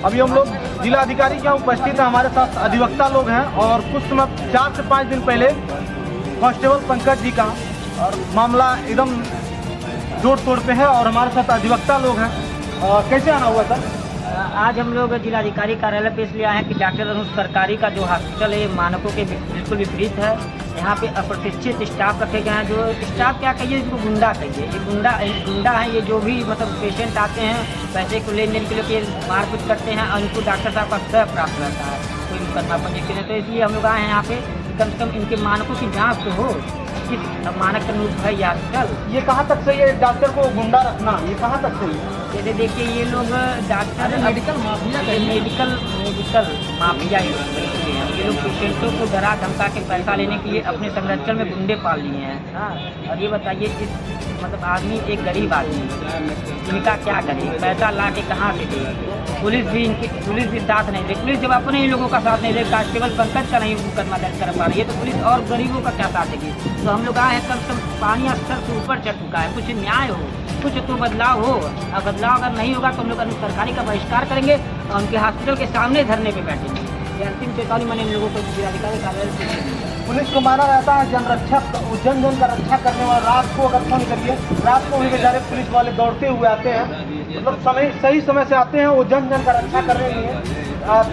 अभी हम लोग जिला अधिकारी के यहाँ उपस्थित हैं, हमारे साथ अधिवक्ता लोग हैं और कुछ समय 4 से 5 दिन पहले कांस्टेबल पंकज जी का और मामला एकदम जोड़ तोड़ पे है और हमारे साथ अधिवक्ता लोग हैं। कैसे आना हुआ सर? आज हम लोग जिलाधिकारी कार्यालय पे इसलिए आए हैं कि डॉक्टर अनुज सरकारी का जो हॉस्पिटल है मानकों के बिल्कुल विपरीत है। यहाँ पे अप्रशिक्षित स्टाफ रखे गए हैं। जो स्टाफ क्या कहिए, इसको गुंडा कहिए, ये गुंडा है। ये जो भी मतलब पेशेंट आते हैं पैसे को लेन देन के लिए मारपीट करते हैं और इनको डॉक्टर साहब का सह प्राप्त रहता है कोई मुकदमा पंजीकृत के लिए। तो इसलिए हम लोग आए हैं यहाँ पे, कम से कम इनके मानकों की जाँच तो हो, किस मानक के अनुरूप है ये हॉस्पिटल। ये कहाँ तक सही है डॉक्टर को गुंडा रखना, ये कहाँ तक सही है? जैसे देखिए ये लोग डॉक्टर मेडिकल माफिया ये लोग पेशेंटों को डरा धमका के पैसा लेने के लिए अपने संरक्षण में गुंडे पाल लिए हैं। हाँ, और ये बताइए इस मतलब आदमी एक गरीब आदमी इनका क्या करे, पैसा ला के कहाँ से दे? पुलिस भी साथ नहीं दे। पुलिस जब अपने ही लोगों का साथ नहीं दे, कांस्टेबल पंकज का नहीं मुकदमा दर्ज कर पा रही है तो पुलिस और गरीबों का क्या साथ देगी? तो हम लोग आए हैं, कम से कम पानी स्तर से ऊपर चढ़ चुका है, कुछ न्याय हो, कुछ तो बदलाव हो। और बदलाव अगर नहीं होगा तो हम लोग अनुज सरकारी का बहिष्कार करेंगे और उनके हॉस्पिटल के सामने धरने पे बैठेंगे। ये अंतिम चेतावनी मैंने इन लोगों को जिलाधिकारी कार्यालय से दी है। पुलिस को माना रहता है जन का रक्षा करने वाला। रात को अगर फोन करिए, रात को भी बेचारे पुलिस वाले दौड़ते हुए आते हैं, मतलब सही समय से आते हैं। वो जन का रक्षा करने के लिए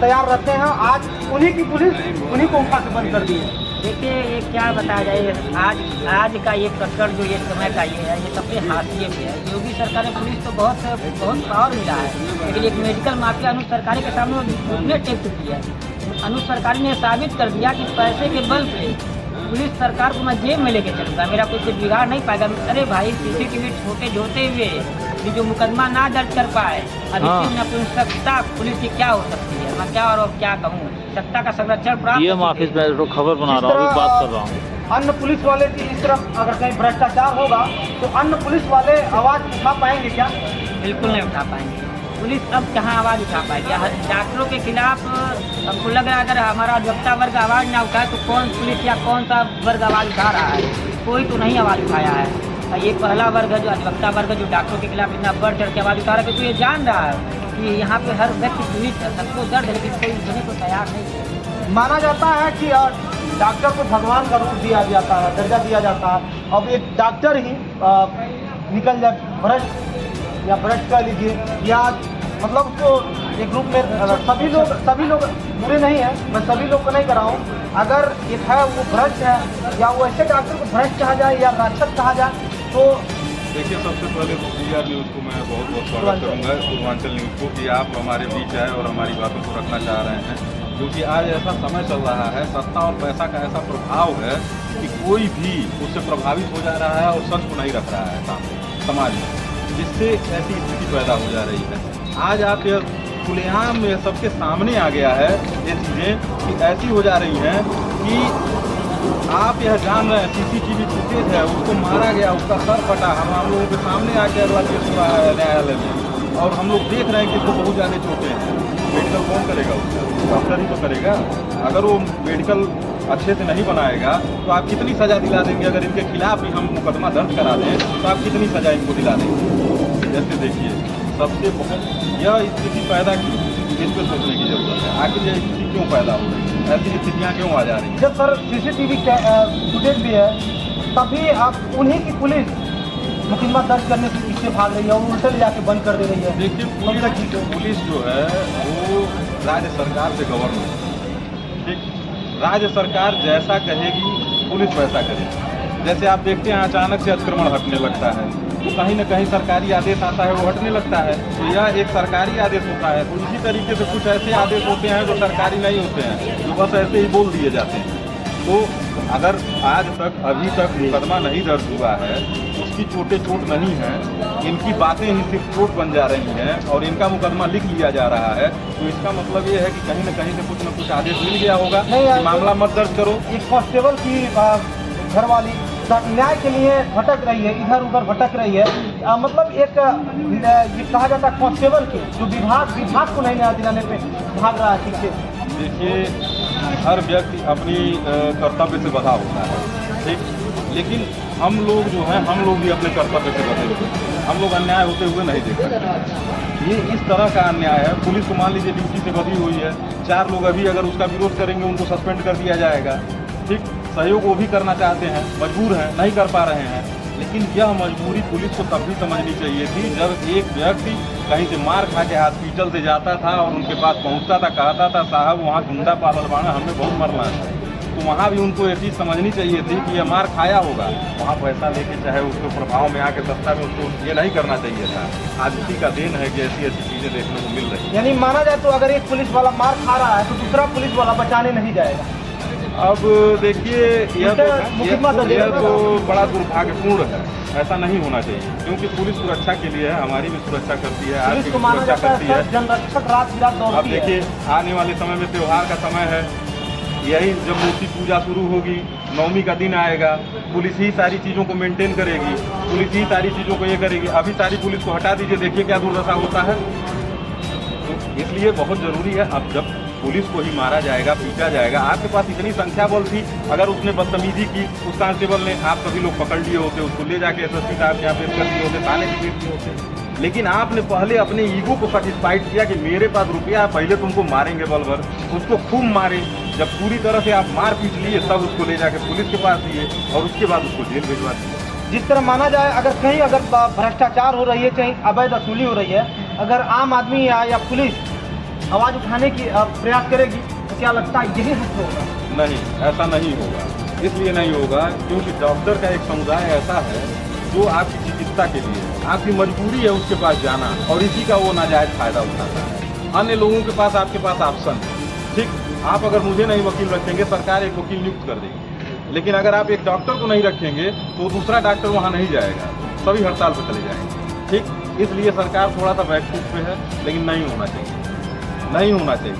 तैयार रहते हैं। आज उन्हीं की पुलिस उन्हीं को उठा के बंद कर दी है। देखिए ये क्या बताया जाए, आज का ये प्रकरण जो ये समय का ये है, ये सबसे हाशिए पे है। योगी सरकार ने पुलिस तो बहुत पावर मिला है, लेकिन एक मेडिकल माफिया अनुज सरकारी के सामने घुटने टेक चुकी है। अनुज सरकारी ने साबित कर दिया कि पैसे के बल पे पुलिस सरकार को मैं जेब में लेके चलूँगा, मेरा कुछ बिगाड़ नहीं पाएगा। अरे भाई CCTV छोटे जोते हुए भी जो मुकदमा ना दर्ज कर पाए, अभी नपुंसकता पुलिस की क्या हो सकती है? मैं क्या और क्या कहूँ, सत्ता का संरक्षण प्राप्त। ये ऑफिस में तो खबर बना रहा हूँ, बात कर रहा हूँ। अन्य पुलिस वाले की इस तरफ अगर कहीं भ्रष्टाचार होगा तो अन्य पुलिस वाले आवाज उठा पाएंगे क्या? बिल्कुल नहीं उठा पाएंगे। पुलिस अब कहाँ आवाज़ उठा पाएगी? डॉक्टरों के खिलाफ हमको लग रहा है अगर हमारा अधिवक्ता वर्ग आवाज़ ना उठाए तो कौन पुलिस या कौन सा वर्ग आवाज़ उठा रहा है? कोई तो नहीं आवाज़ उठाया है। ये पहला वर्ग है जो अधिवक्ता वर्ग जो डॉक्टरों के खिलाफ इतना बढ़ चढ़ के आवाज़ उठा रहा है, क्योंकि ये जान रहा है कि यहाँ पे हर व्यक्ति पीड़ित है, सबको दर्द है, लेकिन कोई उठने को तैयार नहीं है। माना जाता है कि डॉक्टर को भगवान का रूप दिया जाता है, दर्जा दिया जाता है। अब एक डॉक्टर ही निकल जाए भ्रष्ट कह लीजिए या मतलब उसको एक ग्रुप में सभी लोग बुरे नहीं है, मैं सभी लोग को नहीं कर रहा हूँ। अगर एक है वो भ्रष्ट है या वो ऐसे डॉक्टर को भ्रष्ट कहा जाए या राक्षस कहा जाए तो देखिए, सबसे पहले PR न्यूज़ को मैं बहुत स्वागत करूँगा, पूर्वांचल न्यूज़ को, कि आप हमारे बीच आए और हमारी बातों को रखना चाह रहे हैं। क्योंकि आज ऐसा समय चल रहा है, सत्ता और पैसा का ऐसा प्रभाव है कि कोई भी उससे प्रभावित हो जा रहा है और सच को नहीं रख रहा है सामने समाज में, जिससे ऐसी स्थिति पैदा हो जा रही है। आज आप यह खुलेआम सबके सामने आ गया है ये चीज़ें कि ऐसी हो जा रही हैं कि आप यह जान रहे हैं CCTV फुटेज है, उसको मारा गया, उसका सर फटा, हम लोगों के सामने आके केस हुआ है न्यायालय में, और हम लोग देख रहे हैं कि इसको बहुत ज़्यादा चोटें हैं। मेडिकल कौन करेगा उसका? डॉक्टर ही तो करेगा। अगर वो मेडिकल अच्छे से नहीं बनाएगा तो आप कितनी सज़ा दिला देंगे? अगर इनके खिलाफ भी हम मुकदमा दर्ज करा दें तो आप कितनी सज़ा इनको दिला देंगे? जैसे देखिए, सबसे बहुत यह स्थिति पैदा की, इस पर सोचने की जरूरत है। आखिर यह स्थिति क्यों पैदा हो रही है? ऐसी स्थितियाँ क्यों आ जा रही हैं? जब सर CCTV फुटेज भी है तभी आप उन्हीं की पुलिस मुकदमा दर्ज करने से पीछे भाग रही है और उल्टे ले जाके बंद कर दे रही है। देखिए, पुलिस जो है वो राज्य सरकार से गवर्नमेंट, ठीक, राज्य सरकार जैसा कहेगी पुलिस वैसा करेगी। जैसे आप देखते हैं अचानक से अतिक्रमण हटने लगता है तो कहीं न कहीं सरकारी आदेश आता है, वो हटने लगता है, तो यह एक सरकारी आदेश होता है। तो इसी तरीके से कुछ ऐसे आदेश होते हैं जो सरकारी नहीं होते हैं, जो बस ऐसे ही बोल दिए जाते हैं। तो अगर आज तक अभी तक मुकदमा नहीं दर्ज हुआ है, उसकी चोटें चोट नहीं है, इनकी बातें ही सिर्फ चोट बन जा रही हैं और इनका मुकदमा लिख लिया जा रहा है, तो इसका मतलब ये है कि कहीं न कहीं से कुछ न कुछ आदेश मिल गया होगा कि मामला मत दर्ज करो। एक कांस्टेबल की घरवाली न्याय के लिए भटक रही है, इधर उधर भटक रही है। मतलब एक ये कहा जाता है कांस्टेबल के जो विभाग को नहीं न्याय दिलाने पे भाग रहा है। ठीक है, देखिए, हर व्यक्ति अपनी कर्तव्य से बंधा होता है, ठीक, लेकिन हम लोग जो हैं हम लोग भी अपने कर्तव्य से बंधे हुए हैं। हम लोग अन्याय होते हुए नहीं देख सकते। ये इस तरह का अन्याय है। पुलिस को मान लीजिए ड्यूटी से बदली हुई है, 4 लोग अभी अगर उसका विरोध करेंगे उनको सस्पेंड कर दिया जाएगा। ठीक, सहयोग वो भी करना चाहते हैं, मजबूर हैं, नहीं कर पा रहे हैं। लेकिन यह मजबूरी पुलिस को तब भी समझनी चाहिए थी जब एक व्यक्ति कहीं से मार खा के हॉस्पिटल से जाता था और उनके पास पहुंचता था, कहता था साहब वहाँ गुंडा पागल बाना, हमें बहुत मरना है। तो वहाँ भी उनको ये चीज़ समझनी चाहिए थी कि यह मार खाया होगा, वहाँ पैसा लेके चाहे उसको प्रभाव में आके सस्ता में उसको ये नहीं करना चाहिए था। आज उसी का देन है कि ऐसी ऐसी चीज़ें देखने को मिल रही है। यानी माना जाए तो अगर एक पुलिस वाला मार खा रहा है तो दूसरा पुलिस वाला बचाने नहीं जाएगा। अब देखिए यह तो बड़ा दुर्भाग्यपूर्ण है, ऐसा नहीं होना चाहिए, क्योंकि पुलिस सुरक्षा के लिए है, हमारी भी सुरक्षा करती है, आपकी भी सुरक्षा करती है। जनरक्षक रात बिरात अब दौड़ती है। देखिए आने वाले समय में त्योहार का समय है, यही जब मूर्ति पूजा शुरू होगी, नवमी का दिन आएगा, पुलिस ही सारी चीज़ों को मेंटेन करेगी, पुलिस ही सारी चीज़ों को ये करेगी। अभी सारी पुलिस को हटा दीजिए, देखिए क्या दुर्दशा होता है। तो इसलिए बहुत ज़रूरी है, अब जब पुलिस को ही मारा जाएगा, पीटा जाएगा, आपके पास इतनी संख्या बल थी, अगर उसने बदतमीजी की, उस कांस्टेबल ने, आप सभी लोग पकड़ लिए होते, उसको ले जाके एसएसपी साहब के यहाँ पेश कर दिए होते, थाने की पेश किए होते। लेकिन आपने पहले अपने ईगो को सेटिस्फाइड किया कि मेरे पास रुपया है, पहले तुमको मारेंगे बल भर, उसको खूब मारे। जब पूरी तरह से आप मार पीट लिए तब उसको ले जाके पुलिस के पास दिए और उसके बाद उसको जेल भिजवा दिए। जिस तरह माना जाए अगर कहीं अगर भ्रष्टाचार हो रही है, कहीं अवैध वसूली हो रही है, अगर आम आदमी या पुलिस आवाज़ उठाने की प्रयास करेगी तो क्या लगता है यही हद होगा? नहीं, ऐसा नहीं होगा। इसलिए नहीं होगा क्योंकि डॉक्टर का एक समुदाय ऐसा है जो आपकी चिकित्सा के लिए, आपकी मजबूरी है उसके पास जाना, और इसी का वो नाजायज फायदा उठाता है। अन्य लोगों के पास आपके पास ऑप्शन है। ठीक, आप अगर मुझे नहीं वकील रखेंगे, सरकार एक वकील नियुक्त कर देगी, लेकिन अगर आप एक डॉक्टर को नहीं रखेंगे तो दूसरा डॉक्टर वहाँ नहीं जाएगा, सभी हड़ताल पर चले जाएंगे। ठीक, इसलिए सरकार थोड़ा सा बैकफुट पे है, लेकिन नहीं होना चाहिए, नहीं होना चाहिए।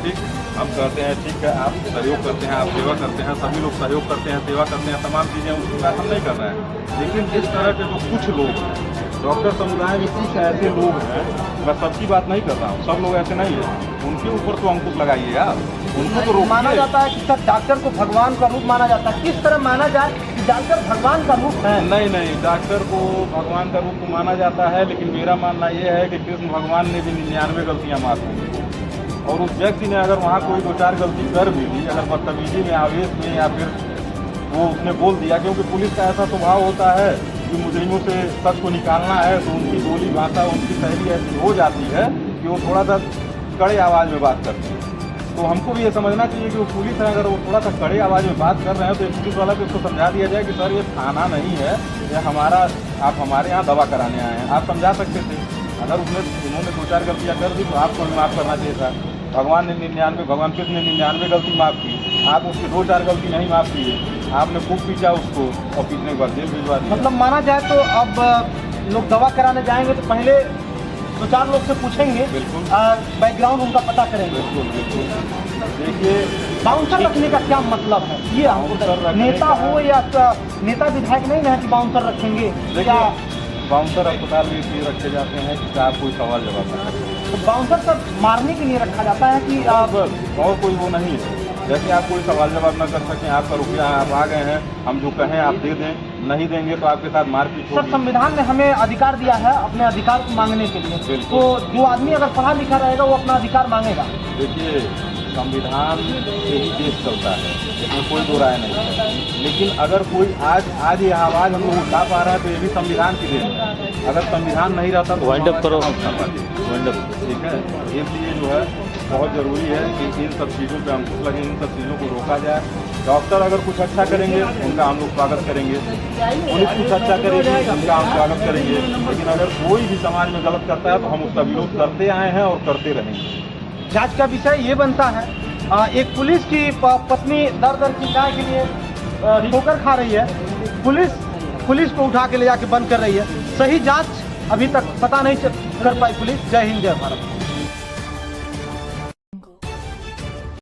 ठीक, हम कहते हैं ठीक है, आप सहयोग करते हैं, आप सेवा करते हैं, सभी लोग सहयोग करते हैं, सेवा करते हैं, तमाम चीज़ें उसकी बात हम नहीं कर रहे हैं। लेकिन इस तरह के जो कुछ लोग हैं, डॉक्टर समुदाय में कुछ ऐसे लोग हैं, मैं सबकी बात नहीं कर रहा हूँ, सब लोग ऐसे नहीं हैं, उनके ऊपर तो अंकुश लगाइए आप, उनको तो रोकिए। माना जाता है कि सर डॉक्टर को भगवान का रूप माना जाता है, किस तरह माना जाए कि डॉक्टर भगवान का रूप है? नहीं नहीं, डॉक्टर को भगवान का रूप माना जाता है, लेकिन मेरा मानना ये है कि कृष्ण भगवान ने भी 99 गलतियाँ माफ की, और उस व्यक्ति ने अगर वहाँ कोई 2-4 गलती कर भी दी, अगर बदतमीजी में, आवेश में, या फिर वो उसने बोल दिया, क्योंकि पुलिस का ऐसा स्वभाव होता है कि मुजरिमों से सच को निकालना है तो उनकी बोली भाषा, उनकी शैली ऐसी हो जाती है कि वो थोड़ा सा कड़े आवाज़ में बात करते हैं। तो हमको भी ये समझना चाहिए कि वो पुलिस है, अगर वो थोड़ा सा कड़े आवाज़ में बात कर रहे हैं तो एक पुलिस वाला को उसको समझा दिया जाए कि सर ये थाना नहीं है, ये हमारा, आप हमारे यहाँ दवा कराने आए हैं। आप समझा सकते थे। अगर उन्होंने 2-4 गलतियाँ कर दी तो आपको हमें माफ़ करना चाहिए था। भगवान कृष्ण ने 99 गलती माफ़ की, आप उसकी 2-4 गलती नहीं माफ़ किए, आपने खूब पीछा उसको और पीछने के बाद जेल भिजवा दिया। मतलब माना जाए तो अब लोग दवा कराने जाएंगे तो पहले 2-4 लोग से पूछेंगे, बैकग्राउंड उनका पता करेंगे। बिल्कुल बिल्कुल। देखिए, बाउंसर रखने का क्या मतलब है ये हमको, नेता हो या नेता विधायक नहीं है कि बाउंसर रखेंगे? क्या बाउंसर अस्पताल में इसलिए रखे जाते हैं कि आप कोई सवाल जवाब ना करें। तो बाउंसर सब मारने के लिए रखा जाता है कि आप, और कोई वो नहीं है, जैसे आप कोई सवाल जवाब ना कर सकें, आपका रुपया आप आ गए हैं, हम जो कहें आप दे दें, नहीं देंगे तो आपके साथ मारपीट सर होगी। संविधान ने हमें अधिकार दिया है अपने अधिकार को मांगने के लिए, तो जो आदमी अगर पढ़ा लिखा रहेगा वो अपना अधिकार मांगेगा। देखिए, संविधान से ही देश चलता है, इसमें कोई दो राय नहीं है। लेकिन अगर कोई आज ये आवाज़ हम लोग उठा पा रहे हैं तो ये भी संविधान की देन है। अगर संविधान नहीं रहता तो वाइंड अप करो, उठा पाते। वाइंड अप, ठीक है। इसलिए जो है बहुत ज़रूरी है कि इन सब चीज़ों पे अंकुश लगे, इन सब चीज़ों को रोका जाए। डॉक्टर अगर कुछ अच्छा करेंगे उनका हम लोग स्वागत करेंगे, पुलिस कुछ अच्छा करेगी उनका हम स्वागत करेंगे, लेकिन अगर कोई भी समाज में गलत करता है तो हम उसका विरोध करते आए हैं और करते रहेंगे। जांच का विषय ये बनता है, एक पुलिस की पत्नी दर की चाय के लिए ठोकर खा रही है, पुलिस को उठा के ले जाके बंद कर रही है। सही जांच अभी तक पता नहीं कर पाई पुलिस। जय हिंद, जय भारत।